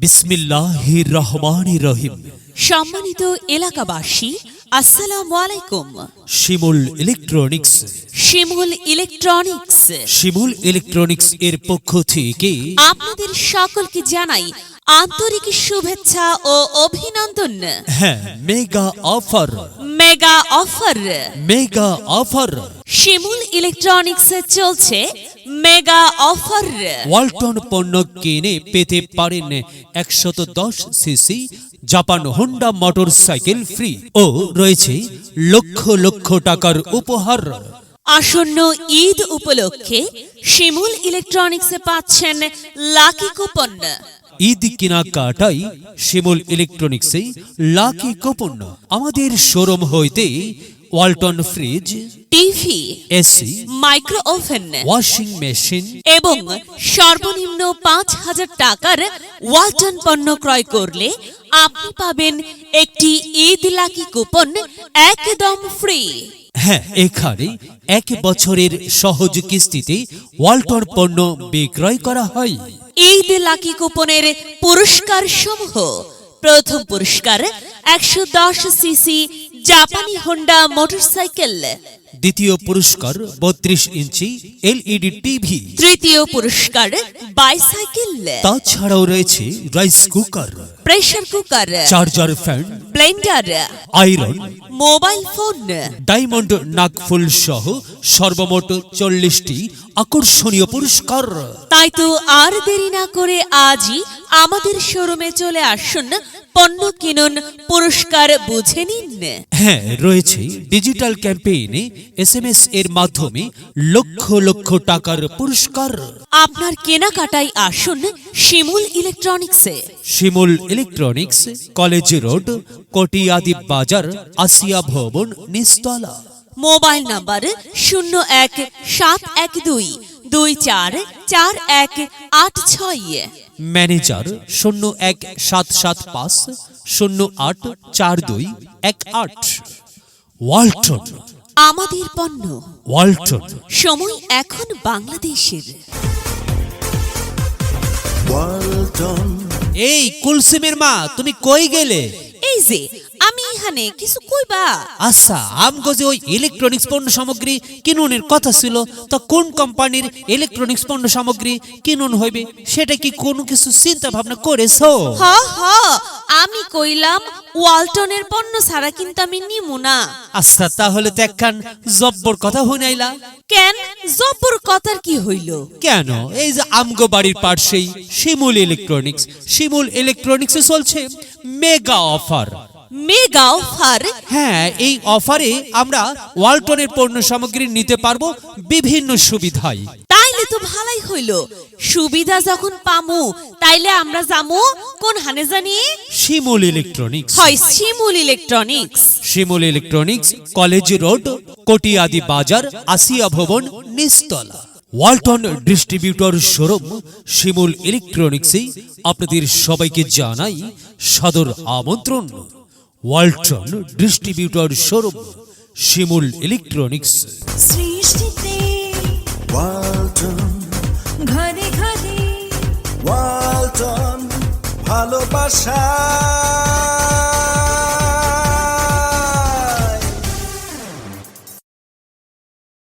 বিসমিল্লাহির রহমানির রহিম। সম্মানিত এলাকাবাসী, আসসালামু আলাইকুম। শিমুল ইলেকট্রনিক্স। শিমুল ইলেকট্রনিক্স শিমুল ইলেকট্রনিক্স এর পক্ষ থেকে আপনাদের সকলকে জানাই আন্তরিক শুভেচ্ছা ও অভিনন্দন। হ্যাঁ, mega offer. Mega offer. Mega offer. Shimul ইলেকট্রনিক্সে চলছে মেগা অফার। ওয়ালটন পণ্য কিনে পেতে পারেন 110 CC Japan Honda motorcycle free ও রয়েছে লক্ষ লক্ষ টাকার উপহার। আসন্ন ঈদ উপলক্ষে শিমুল ইলেকট্রনিক্সে পাচ্ছেন লাকি কুপন। ঈদ কেনাকাটাই শিমুল ইলেকট্রনিক্সে লাকি কুপন। আমাদের শোরুম হইতে Walton fridge, TV, AC, micro oven, washing machine এবং সর্বনিম্ন ৫,০০০ টাকার ওয়ালটন পণ্য ক্রয় করলে আপনি পাবেন একটি ঈদ লাকি কুপন একদম ফ্রি। হ্যাঁ, এখানে 1 বছরের সহজ কিস্তিতে ওয়ালটন পণ্য বিক্রয় করা হয়। ঈদ লাকি কুপনের পুরস্কার সমূহ: প্রথম পুরস্কার 110 সিসি জাপানি হোন্ডা মোটরসাইকেল, দ্বিতীয় পুরস্কার 32 ইঞ্চি এলইডি টিভি, তৃতীয় পুরস্কার বাইসাইকেল, তাছাড়াও রয়েছে rice cooker, pressure cooker, charger fan, blender, iron, mobile phone, diamond নাকফুল সহ সর্বমোট 40টি আকর্ষণীয় পুরস্কার। তাই তো আর দেরি না করে আজই আমাদের শোরুমে চলে আসুন, পণ্য কিনুন, পুরস্কার বুঝে নিন। হ্যাঁ, রয়েছে ডিজিটাল ক্যাম্পেইনে SMS এর মাধ্যমে লক্ষ লক্ষ টাকার পুরস্কার। আপনার কেনাকাটায় আসুন শিমুল ইলেকট্রনিক্সে। শিমুল ইলেকট্রনিক্স, কলেজ রোড, কটিয়াদি বাজার, আসিয়া ভবন, নিচতলা। Mobile number 017122444186। ম্যানেজার 01775 084218। ওয়ালটন, আমাদের পণ্য, ওয়ালটন। সময় এখন বাংলাদেশের। ওয়ালটন। এই কুলসিমের মা, তুমি কই গেলে? এই যে আমি এখানে কিছু কইবা। আচ্ছা, আমগো যে ওই ইলেকট্রনিক্স পণ্য সামগ্রী কিনুনের কথা ছিল, তা কোন কোম্পানির ইলেকট্রনিক্স পণ্য সামগ্রী কিনুন হইবে সেটা কি কোনো কিছু চিন্তা ভাবনা করেছো? হ হ, আমি কইলাম ওয়ালটনের পণ্য ছাড়া কিন্তু আমি নিমু না। আচ্ছা, তাহলে তো একখান জব্বর কথা শুনাইলা। কেন, জব্বর কথার কি হইল? কেন, এই যে আমগো বাড়ির পাশেই শিমুল ইলেকট্রনিক্স, শিমুল ইলেকট্রনিক্সে চলছে মেগা অফার। Mega offer? হ্যাঁ, এই অফারে আমরা ওয়ালটনের পণ্য সামগ্রী নিতে পারবো বিভিন্ন সুবিধায়। তাইলে তো ভালাই হইল। সুবিধা যখন পামু তাইলে আমরা যামু কোন হানে জানি? শিমুল ইলেকট্রনিক্স। হয় শিমুল ইলেকট্রনিক্স। শিমুল ইলেকট্রনিক্স, কলেজ রোড, কটিয়াদি বাজার, আসিয়া ভবন, নিচতলা। ওয়ালটন ডিস্ট্রিবিউটর শোরুম শিমুল ইলেকট্রনিক্সে আপনাদের সবাইকে জানাই সাদর আমন্ত্রণ। ওয়ালটন ডিস্ট্রিবিউটর শোরুম শিমুল ইলেকট্রনিক্স। সৃষ্টিতে ওয়ালটন, ঘরে ঘরে ওয়ালটন, ভালোবাসা